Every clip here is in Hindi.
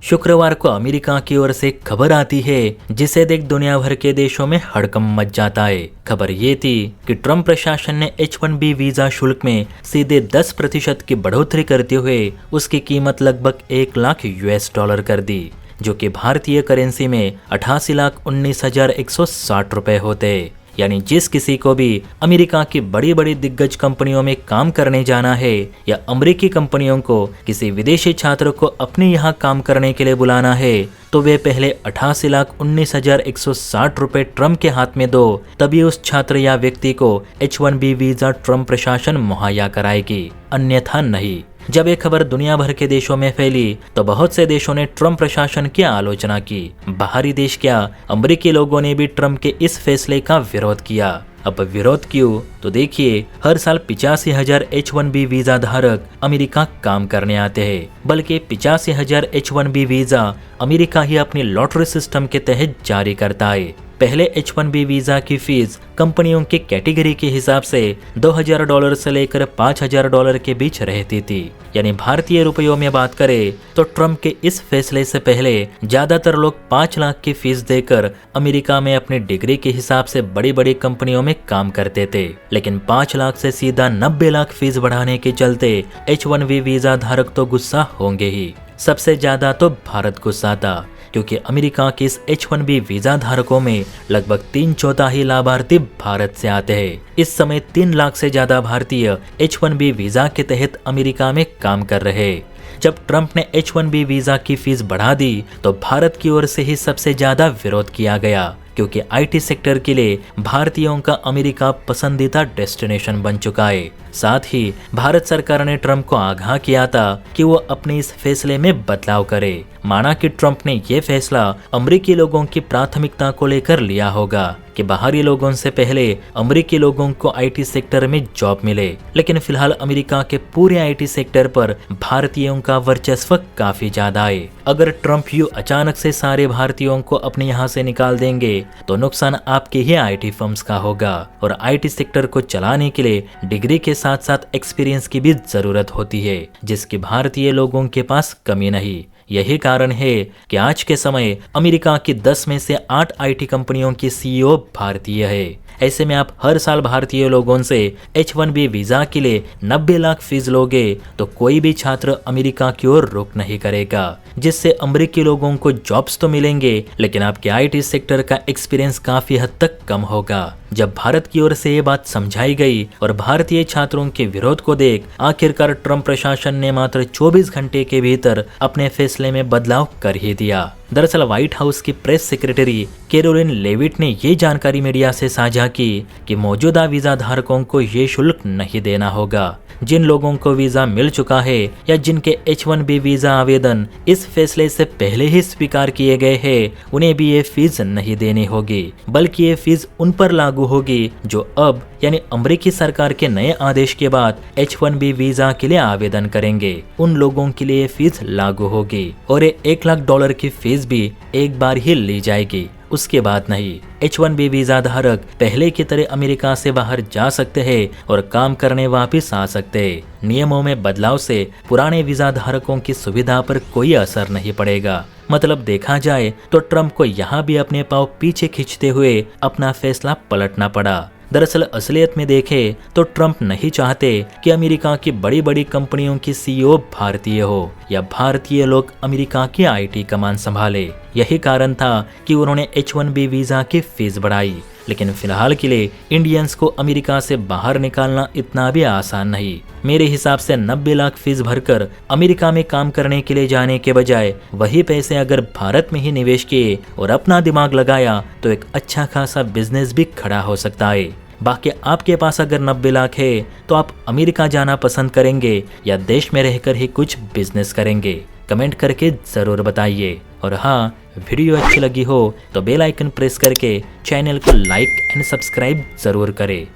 शुक्रवार को अमेरिका की ओर से खबर आती है जिसे देख दुनिया भर के देशों में हड़कंप मच जाता है। खबर ये थी कि ट्रम्प प्रशासन ने H-1B वीजा शुल्क में सीधे 10% की बढ़ोतरी करते हुए उसकी कीमत लगभग 1 लाख US$ कर दी, जो कि भारतीय करेंसी में 88,19,160 रुपए होते। यानी जिस किसी को भी अमेरिका की बड़ी बड़ी दिग्गज कंपनियों में काम करने जाना है या अमेरिकी कंपनियों को किसी विदेशी छात्र को अपने यहाँ काम करने के लिए बुलाना है तो वे पहले 88,19,160 रुपए ट्रम्प के हाथ में दो, तभी उस छात्र या व्यक्ति को H-1B वीजा ट्रम्प प्रशासन मुहैया कराएगी, अन्यथा नहीं। जब ये खबर दुनिया भर के देशों में फैली तो बहुत से देशों ने ट्रम्प प्रशासन की आलोचना की। बाहरी देश क्या, अमेरिकी लोगों ने भी ट्रम्प के इस फैसले का विरोध किया। अब विरोध क्यों, तो देखिए, हर साल 85,000 H-1B वीजा धारक अमेरिका काम करने आते हैं, बल्कि 85,000 H-1B वीजा अमेरिका ही अपनी लॉटरी सिस्टम के तहत जारी करता है। पहले H-1B वीजा की फीस कंपनियों के कैटेगरी के हिसाब से $2,000 से लेकर $5,000 के बीच रहती थी। यानी भारतीय रुपयों में बात करें तो ट्रम्प के इस फैसले से पहले ज्यादातर लोग 5 लाख की फीस देकर अमेरिका में अपनी डिग्री के हिसाब से बड़ी बड़ी कंपनियों में काम करते थे, लेकिन 5 लाख से सीधा 90 लाख फीस बढ़ाने के चलते H-1B वीजा धारक तो गुस्सा होंगे ही। सबसे ज्यादा तो भारत गुस्सा था, क्योंकि अमेरिका के इस H-1B वीजा धारकों में लगभग 3/4 लाभार्थी भारत से आते हैं। इस समय 3 लाख से ज्यादा भारतीय H-1B वीजा के तहत अमेरिका में काम कर रहे। जब ट्रम्प ने H-1B वीजा की फीस बढ़ा दी तो भारत की ओर से ही सबसे ज्यादा विरोध किया गया, क्योंकि IT सेक्टर के लिए भारतीयों का अमेरिका पसंदीदा डेस्टिनेशन बन चुका है। साथ ही भारत सरकार ने ट्रम्प को आगाह किया था कि वो अपने इस फैसले में बदलाव करे। माना कि ट्रम्प ने ये फैसला अमेरिकी लोगों की प्राथमिकता को लेकर लिया होगा कि बाहरी लोगों से पहले अमेरिकी लोगों को IT सेक्टर में जॉब मिले, लेकिन फिलहाल अमेरिका के पूरे IT सेक्टर पर भारतीयों का वर्चस्व काफी ज्यादा है। अगर ट्रम्प यूं अचानक से सारे भारतीयों को अपने यहाँ से निकाल देंगे तो नुकसान आपके ही IT फर्म्स का होगा, और IT सेक्टर को चलाने के लिए डिग्री के साथ साथ एक्सपीरियंस की भी जरूरत होती है, जिसकी भारतीय लोगों के पास कमी नहीं। यही कारण है कि आज के समय अमेरिका की 10 में से 8 IT कंपनियों की CEO भारतीय है। ऐसे में आप हर साल भारतीय लोगों से H-1B वीजा के लिए 90 लाख फीस लोगे तो कोई भी छात्र अमेरिका की ओर रुख नहीं करेगा, जिससे अमेरिकी लोगों को जॉब्स तो मिलेंगे, लेकिन आपके IT सेक्टर का एक्सपीरियंस काफी हद तक कम होगा। जब भारत की ओर से ये बात समझाई गई और भारतीय छात्रों के विरोध को देख आखिरकार ट्रम्प प्रशासन ने मात्र 24 घंटे के भीतर अपने फैसले में बदलाव कर ही दिया। दरअसल व्हाइट हाउस की प्रेस सेक्रेटरी कैरोलिन लेविट ने ये जानकारी मीडिया से साझा की कि मौजूदा वीजा धारकों को ये शुल्क नहीं देना होगा। जिन लोगों को वीजा मिल चुका है या जिनके H-1B वीजा आवेदन इस फैसले से पहले ही स्वीकार किए गए हैं, उन्हें भी ये फीस नहीं देनी होगी, बल्कि ये फीस उन पर लागू होगी जो अब यानी अमेरिकी सरकार के नए आदेश के बाद H-1B वीजा के लिए आवेदन करेंगे। उन लोगों के लिए फीस लागू होगी और ये $1 लाख की फीस भी एक बार ही ली जाएगी, उसके बाद नहीं। H-1B वीजा धारक पहले की तरह अमेरिका से बाहर जा सकते हैं और काम करने वापस आ सकते हैं। नियमों में बदलाव से पुराने वीजा धारकों की सुविधा पर कोई असर नहीं पड़ेगा। मतलब देखा जाए तो ट्रम्प को यहाँ भी अपने पाँव पीछे खींचते हुए अपना फैसला पलटना पड़ा। दरअसल असलियत में देखें तो ट्रम्प नहीं चाहते कि अमेरिका की बड़ी बड़ी कंपनियों की CEO भारतीय हो या भारतीय लोग अमेरिका की IT कमान संभाले। यही कारण था कि उन्होंने H-1B वीजा की फीस बढ़ाई, लेकिन फिलहाल के लिए इंडियंस को अमेरिका से बाहर निकालना इतना भी आसान नहीं। मेरे हिसाब से 90 लाख फीस भरकर अमेरिका में काम करने के लिए जाने के बजाय वही पैसे अगर भारत में ही निवेश किए और अपना दिमाग लगाया तो एक अच्छा खासा बिजनेस भी खड़ा हो सकता है। बाकी आपके पास अगर 90 लाख है तो आप अमेरिका जाना पसंद करेंगे या देश में रहकर ही कुछ बिजनेस करेंगे? कमेंट करके जरूर बताइए। और हाँ, वीडियो अच्छी लगी हो तो बेल आइकन प्रेस करके चैनल को लाइक एंड सब्सक्राइब जरूर करें।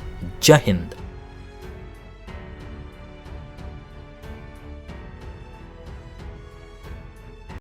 जय हिंद।